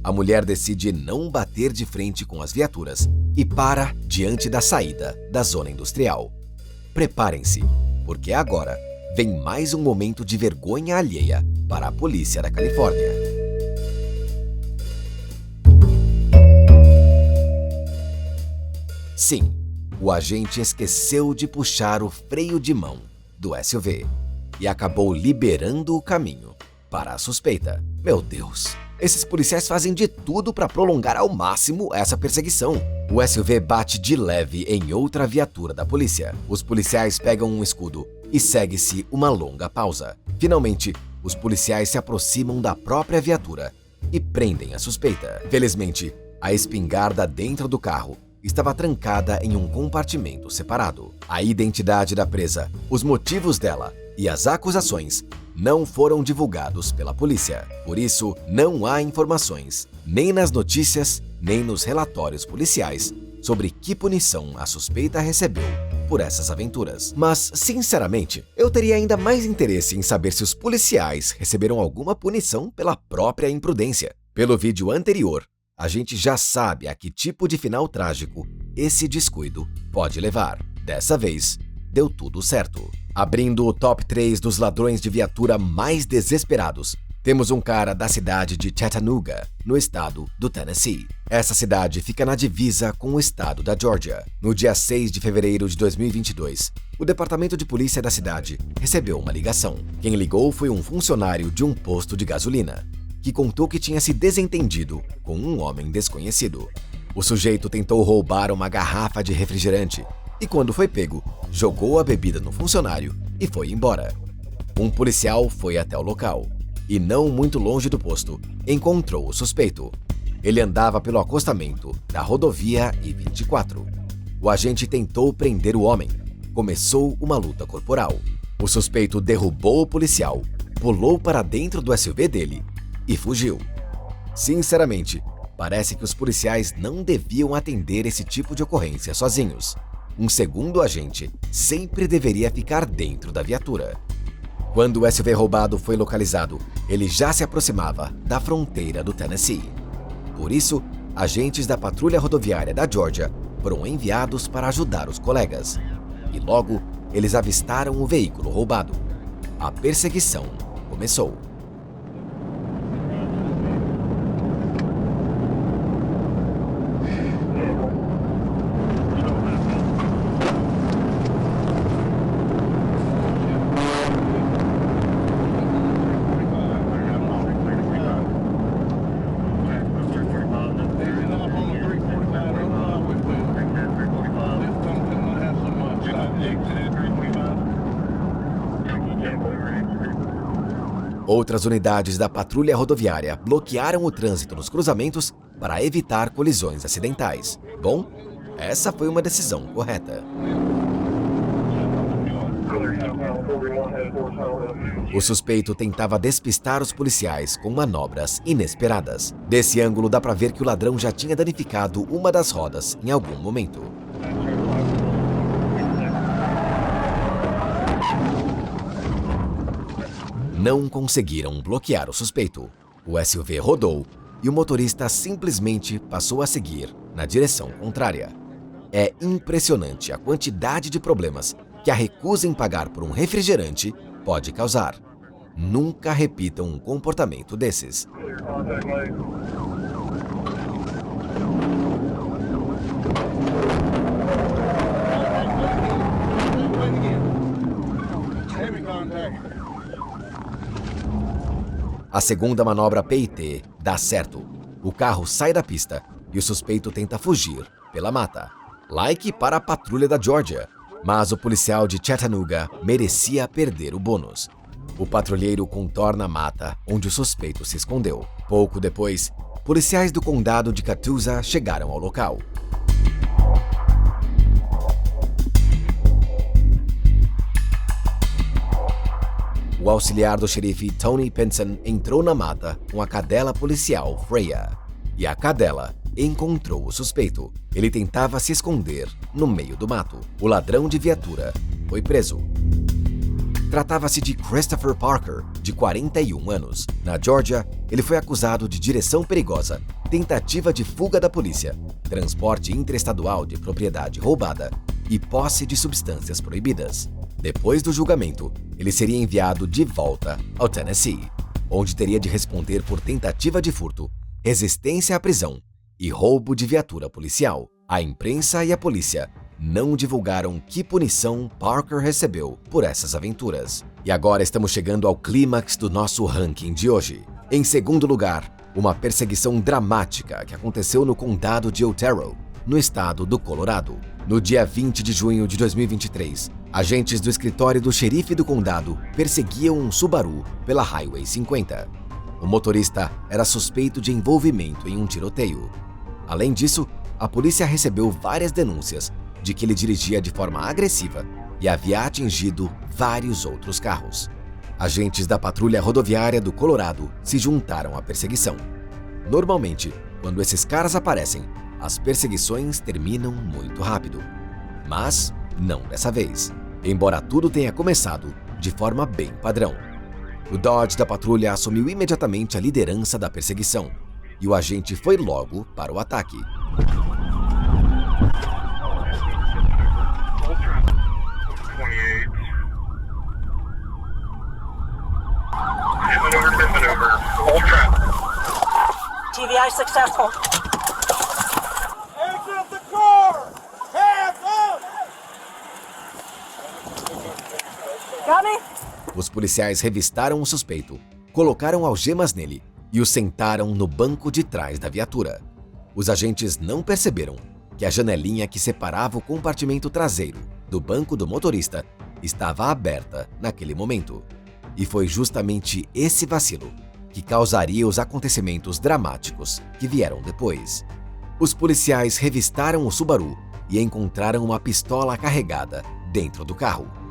B: A mulher decide não bater de frente com as viaturas e para diante da saída da zona industrial. Preparem-se, porque agora vem mais um momento de vergonha alheia para a polícia da Califórnia. Sim, o agente esqueceu de puxar o freio de mão do SUV e acabou liberando o caminho para a suspeita. Meu Deus! Esses policiais fazem de tudo para prolongar ao máximo essa perseguição. O SUV bate de leve em outra viatura da polícia. Os policiais pegam um escudo e segue-se uma longa pausa. Finalmente, os policiais se aproximam da própria viatura e prendem a suspeita. Felizmente, a espingarda dentro do carro estava trancada em um compartimento separado. A identidade da presa, os motivos dela e as acusações não foram divulgados pela polícia. Por isso, não há informações, nem nas notícias, nem nos relatórios policiais, sobre que punição a suspeita recebeu por essas aventuras. Mas, sinceramente, eu teria ainda mais interesse em saber se os policiais receberam alguma punição pela própria imprudência. Pelo vídeo anterior, a gente já sabe a que tipo de final trágico esse descuido pode levar. Dessa vez, deu tudo certo. Abrindo o top 3 dos ladrões de viatura mais desesperados, temos um cara da cidade de Chattanooga, no estado do Tennessee. Essa cidade fica na divisa com o estado da Georgia. No dia 6 de fevereiro de 2022, o departamento de polícia da cidade recebeu uma ligação. Quem ligou foi um funcionário de um posto de gasolina, que contou que tinha se desentendido com um homem desconhecido. O sujeito tentou roubar uma garrafa de refrigerante e, quando foi pego, jogou a bebida no funcionário e foi embora. Um policial foi até o local e, não muito longe do posto, encontrou o suspeito. Ele andava pelo acostamento da rodovia I-24. O agente tentou prender o homem. Começou uma luta corporal. O suspeito derrubou o policial, pulou para dentro do SUV dele e fugiu. Sinceramente, parece que os policiais não deviam atender esse tipo de ocorrência sozinhos. Um segundo agente sempre deveria ficar dentro da viatura. Quando o SUV roubado foi localizado, ele já se aproximava da fronteira do Tennessee. Por isso, agentes da patrulha rodoviária da Georgia foram enviados para ajudar os colegas. E logo, eles avistaram o veículo roubado. A perseguição começou. Outras unidades da patrulha rodoviária bloquearam o trânsito nos cruzamentos para evitar colisões acidentais. Bom, essa foi uma decisão correta. O suspeito tentava despistar os policiais com manobras inesperadas. Desse ângulo dá para ver que o ladrão já tinha danificado uma das rodas em algum momento. Não conseguiram bloquear o suspeito. O SUV rodou e o motorista simplesmente passou a seguir na direção contrária. É impressionante a quantidade de problemas que a recusa em pagar por um refrigerante pode causar. Nunca repitam um comportamento desses. A segunda manobra PIT dá certo. O carro sai da pista e o suspeito tenta fugir pela mata. Like para a patrulha da Georgia. Mas o policial de Chattanooga merecia perder o bônus. O patrulheiro contorna a mata onde o suspeito se escondeu. Pouco depois, policiais do condado de Catoosa chegaram ao local. O auxiliar do xerife Tony Pinson entrou na mata com a cadela policial Freya. E a cadela encontrou o suspeito. Ele tentava se esconder no meio do mato. O ladrão de viatura foi preso. Tratava-se de Christopher Parker, de 41 anos. Na Georgia, ele foi acusado de direção perigosa, tentativa de fuga da polícia, transporte interestadual de propriedade roubada e posse de substâncias proibidas. Depois do julgamento, ele seria enviado de volta ao Tennessee, onde teria de responder por tentativa de furto, resistência à prisão e roubo de viatura policial. A imprensa e a polícia não divulgaram que punição Parker recebeu por essas aventuras. E agora estamos chegando ao clímax do nosso ranking de hoje. Em segundo lugar, uma perseguição dramática que aconteceu no condado de Otero, no estado do Colorado. No dia 20 de junho de 2023, agentes do escritório do xerife do condado perseguiam um Subaru pela Highway 50. O motorista era suspeito de envolvimento em um tiroteio. Além disso, a polícia recebeu várias denúncias de que ele dirigia de forma agressiva e havia atingido vários outros carros. Agentes da patrulha rodoviária do Colorado se juntaram à perseguição. Normalmente, quando esses caras aparecem, as perseguições terminam muito rápido. Mas não dessa vez, embora tudo tenha começado de forma bem padrão. O Dodge da patrulha assumiu imediatamente a liderança da perseguição e o agente foi logo para o ataque.
F: TVI successful.
I: Hands up the car! Hands up!
F: Got me?
B: Os policiais revistaram o suspeito, colocaram algemas nele e o sentaram no banco de trás da viatura. Os agentes não perceberam que a janelinha que separava o compartimento traseiro do banco do motorista estava aberta naquele momento. E foi justamente esse vacilo que causaria os acontecimentos dramáticos que vieram depois. Os policiais revistaram o Subaru e encontraram uma pistola carregada dentro do carro.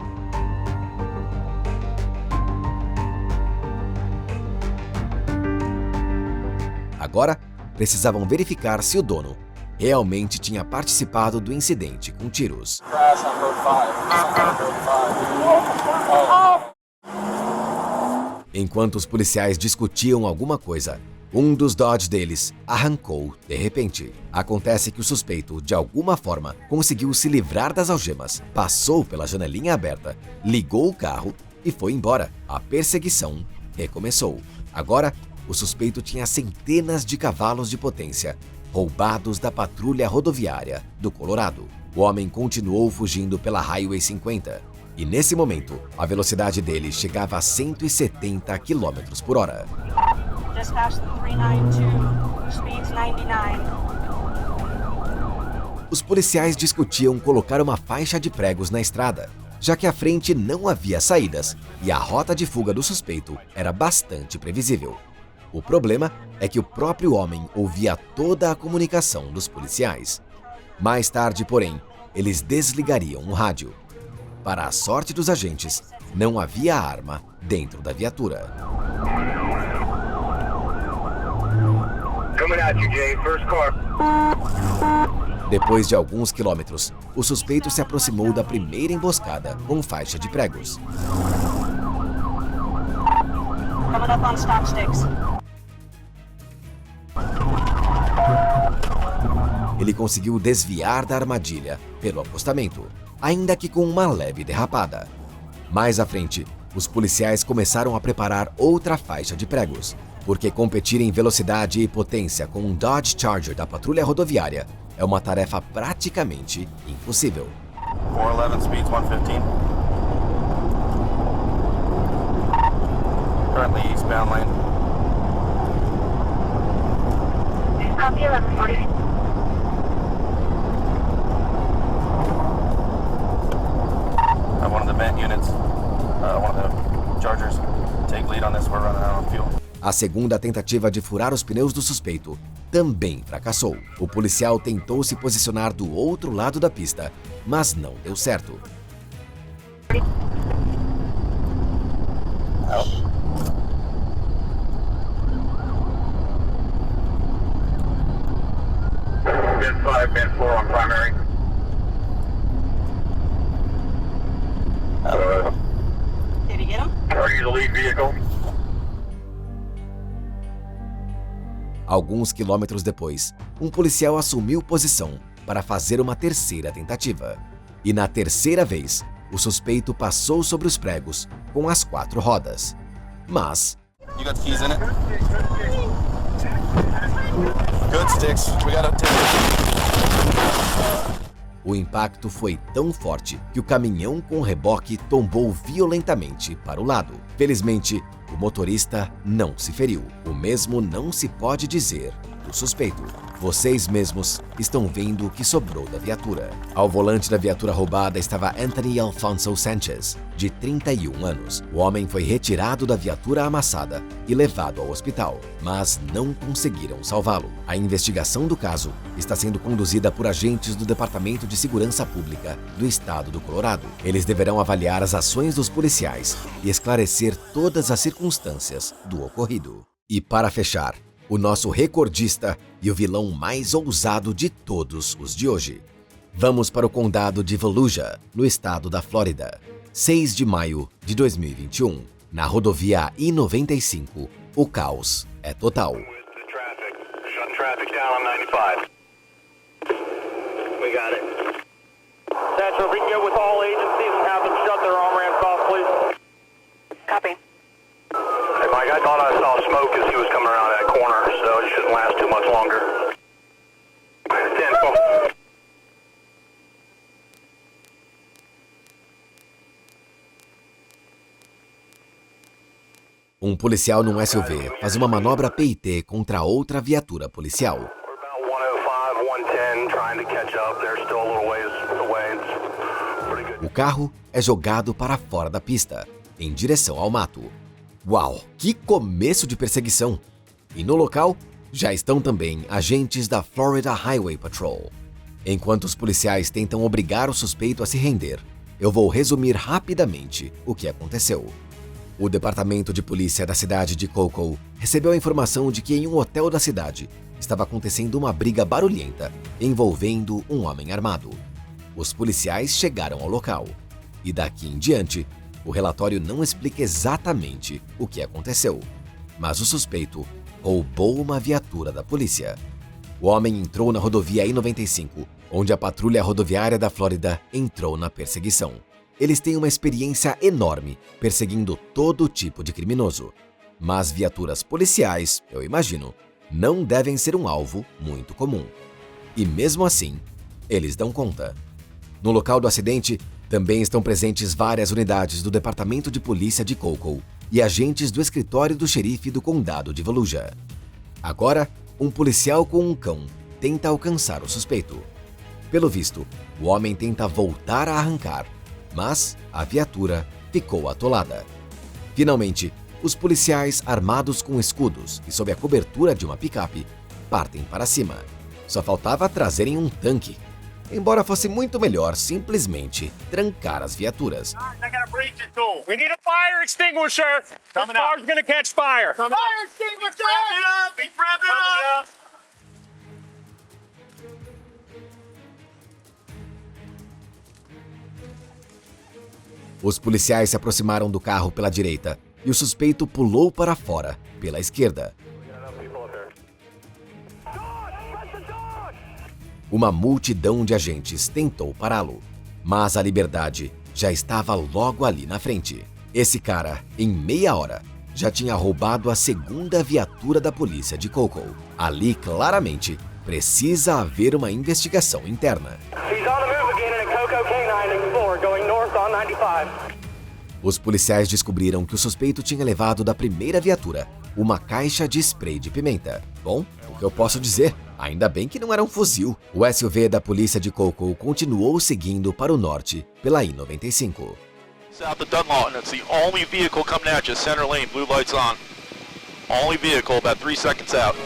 B: Agora, precisavam verificar se o dono realmente tinha participado do incidente com tiros. Enquanto os policiais discutiam alguma coisa, um dos Dodge deles arrancou de repente. Acontece que o suspeito, de alguma forma, conseguiu se livrar das algemas, passou pela janelinha aberta, ligou o carro e foi embora. A perseguição recomeçou. Agora, o suspeito tinha centenas de cavalos de potência, roubados da patrulha rodoviária do Colorado. O homem continuou fugindo pela Highway 50. E nesse momento, a velocidade dele chegava a 170 km por hora.
F: Dispatch 392, speeds 99.
B: Os policiais discutiam colocar uma faixa de pregos na estrada, já que à frente não havia saídas e a rota de fuga do suspeito era bastante previsível. O problema é que o próprio homem ouvia toda a comunicação dos policiais. Mais tarde, porém, eles desligariam o rádio. Para a sorte dos agentes, não havia arma dentro da viatura.
C: Coming at you, Jay. First car.
B: Depois de alguns quilômetros, o suspeito se aproximou da primeira emboscada com faixa de pregos.
F: Coming up on stop sticks.
B: Ele conseguiu desviar da armadilha pelo acostamento, ainda que com uma leve derrapada. Mais à frente, os policiais começaram a preparar outra faixa de pregos, porque competir em velocidade e potência com um Dodge Charger da patrulha rodoviária é uma tarefa praticamente impossível.
J: 411 speeds 115. Currently eastbound lane.
H: Copy 1140.
J: One of the vent units, one of the Chargers, take lead on this. We're running out of fuel.
B: A segunda tentativa de furar os pneus do suspeito também fracassou. O policial tentou se posicionar do outro lado da pista, mas não deu certo.
C: Bin 5, bin 4 on primary.
F: Did he get him?
C: Are you the lead vehicle?
B: Alguns quilômetros depois, um policial assumiu posição para fazer uma terceira tentativa. E na terceira vez, o suspeito passou sobre os pregos com as 4 rodas. Mas...
J: You got the keys in it? Good sticks. We got a
B: O impacto foi tão forte que o caminhão com reboque tombou violentamente para o lado. Felizmente, o motorista não se feriu. O mesmo não se pode dizer do suspeito. Vocês mesmos estão vendo o que sobrou da viatura. Ao volante da viatura roubada estava Anthony Alfonso Sanchez, de 31 anos. O homem foi retirado da viatura amassada e levado ao hospital, mas não conseguiram salvá-lo. A investigação do caso está sendo conduzida por agentes do Departamento de Segurança Pública do Estado do Colorado. Eles deverão avaliar as ações dos policiais e esclarecer todas as circunstâncias do ocorrido. E para fechar, o nosso recordista e o vilão mais ousado de todos os de hoje. Vamos para o condado de Volusia, no estado da Flórida. 6 de maio de 2021. Na rodovia I-95, o caos é total.
C: Shut traffic down on 95. We got it. Central, if we can get with all agencies and have them shut their on-ramps off, please.
F: Copy.
C: Hey, Mike, I thought I saw smoke as he was coming around that corner, so it shouldn't last too much longer. 10-4.
B: Um policial num SUV faz uma manobra PIT contra outra viatura policial.
C: We're about 105, 110, trying to catch up. They're still a little ways away. It's pretty good.
B: O carro é jogado para fora da pista, em direção ao mato. Uau, que começo de perseguição! E no local, já estão também agentes da Florida Highway Patrol. Enquanto os policiais tentam obrigar o suspeito a se render, eu vou resumir rapidamente o que aconteceu. O departamento de polícia da cidade de Cocoa recebeu a informação de que em um hotel da cidade estava acontecendo uma briga barulhenta envolvendo um homem armado. Os policiais chegaram ao local e daqui em diante, o relatório não explica exatamente o que aconteceu, mas o suspeito roubou uma viatura da polícia. O homem entrou na rodovia I-95, onde a patrulha rodoviária da Flórida entrou na perseguição. Eles têm uma experiência enorme perseguindo todo tipo de criminoso. Mas viaturas policiais, eu imagino, não devem ser um alvo muito comum. E mesmo assim, eles dão conta. No local do acidente, também estão presentes várias unidades do Departamento de Polícia de Cocoa e agentes do escritório do xerife do condado de Volusia. Agora, um policial com um cão tenta alcançar o suspeito. Pelo visto, o homem tenta voltar a arrancar, mas a viatura ficou atolada. Finalmente, os policiais, armados com escudos e sob a cobertura de uma picape, partem para cima. Só faltava trazerem um tanque, embora fosse muito melhor simplesmente trancar as viaturas.
C: I got a breach it tool. We need a fire extinguisher. Coming out. Car's gonna catch fire. Fire extinguisher! Be prepped up!
B: Os policiais se aproximaram do carro pela direita e o suspeito pulou para fora pela esquerda. Uma multidão de agentes tentou pará-lo, mas a liberdade já estava logo ali na frente. Esse cara, em meia hora, já tinha roubado a segunda viatura da polícia de Cocoa. Ali, claramente, precisa haver uma investigação interna. Os policiais descobriram que o suspeito tinha levado da primeira viatura uma caixa de spray de pimenta. Bom, o que eu posso dizer? Ainda bem que não era um fuzil. O SUV da polícia de Cocoa continuou seguindo para o norte pela I-95.
J: South of Dunlawton, it's the only vehicle coming at you, center lane, blue lights on. Only vehicle, about 3 seconds out.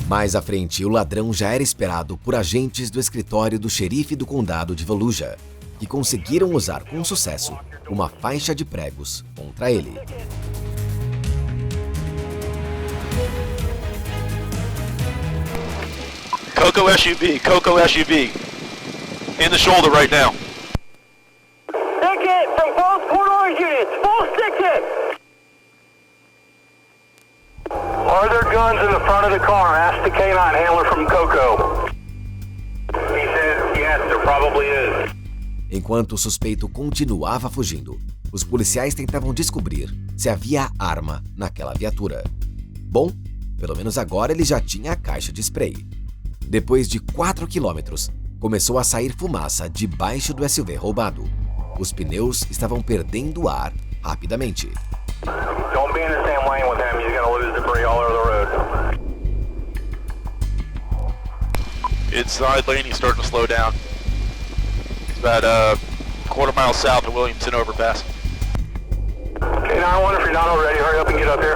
B: Mais à frente, o ladrão já era esperado por agentes do escritório do xerife do condado de Volusia, que conseguiram usar com sucesso uma faixa de pregos contra ele.
J: Cocoa SUV, in the shoulder right now.
C: Ticket from both Port Orange units. Full ticket. Are there guns in the front of the car? Ask the K-9 handler from Cocoa. He says yes, there probably is.
B: Enquanto o suspeito continuava fugindo, os policiais tentavam descobrir se havia arma naquela viatura. Bom, pelo menos agora ele já tinha a caixa de spray. Depois de 4 quilômetros, começou a sair fumaça debaixo do SUV roubado. Os pneus estavam perdendo ar rapidamente.
C: Don't be in the same lane with him. He's gonna lose debris all over the road.
J: Inside lane, he's starting to slow down. He's about a quarter mile south of Williamson overpass.
C: Okay, I wonder if you're not already. Hurry up and get up here.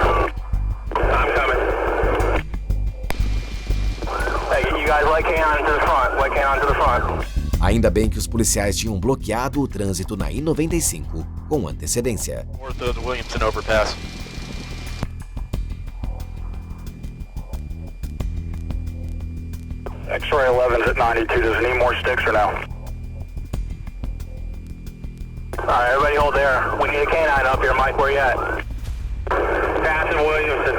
C: I'm coming. Hey, you guys let K-9 to the front. Let K-9 to the front.
B: Ainda bem que os policiais tinham bloqueado o trânsito na I-95 com antecedência.
J: North of the Williamson overpass.
C: X-ray 11's at 92. Does it need more sticks or no? Alright, everybody hold there. We need a K-9 up here. Mike, where you at? Passing Williamson.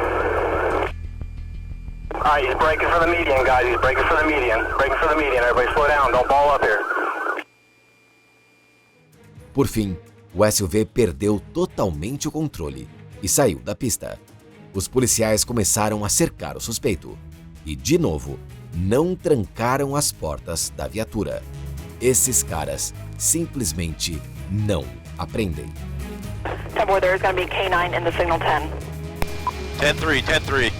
C: Alright, he's breaking for the median, guys. He's breaking for the median. Breaking for the median. Everybody slow down. Don't ball up here.
B: Por fim, o SUV perdeu totalmente o controle e saiu da pista. Os policiais começaram a cercar o suspeito e, de novo, não trancaram as portas da viatura. Esses caras simplesmente não aprendem.
F: Tabor, there's going to be K-9 in the signal 10.
J: 10-3, 10-3.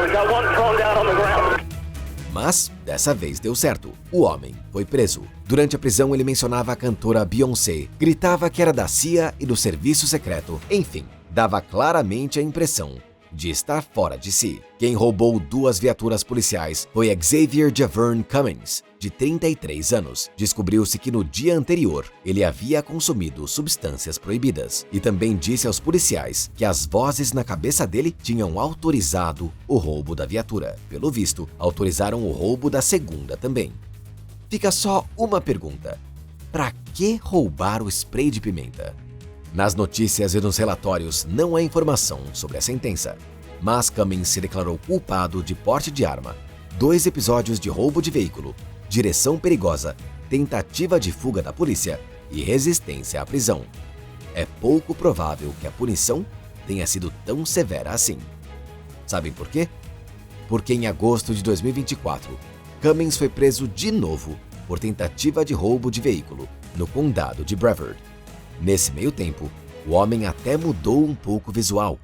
C: We got one thrown down on the ground.
B: Mas, dessa vez deu certo. O homem foi preso. Durante a prisão, ele mencionava a cantora Beyoncé, gritava que era da CIA e do serviço secreto. Enfim, dava claramente a impressão de estar fora de si. Quem roubou 2 viaturas policiais foi Xavier Javern Cummings, de 33 anos. Descobriu-se que no dia anterior ele havia consumido substâncias proibidas e também disse aos policiais que as vozes na cabeça dele tinham autorizado o roubo da viatura. Pelo visto, autorizaram o roubo da segunda também. Fica só uma pergunta: para que roubar o spray de pimenta? Nas notícias e nos relatórios não há informação sobre a sentença, mas Cummings se declarou culpado de porte de arma, 2 episódios de roubo de veículo, direção perigosa, tentativa de fuga da polícia e resistência à prisão. É pouco provável que a punição tenha sido tão severa assim. Sabem por quê? Porque em agosto de 2024, Cummings foi preso de novo por tentativa de roubo de veículo no condado de Brevard. Nesse meio tempo, o homem até mudou um pouco o visual,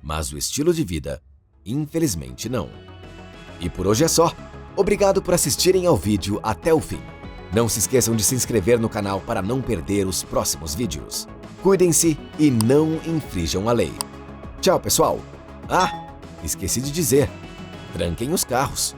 B: mas o estilo de vida, infelizmente não. E por hoje é só. Obrigado por assistirem ao vídeo até o fim. Não se esqueçam de se inscrever no canal para não perder os próximos vídeos. Cuidem-se e não infringam a lei. Tchau, pessoal! Ah, esqueci de dizer, tranquem os carros.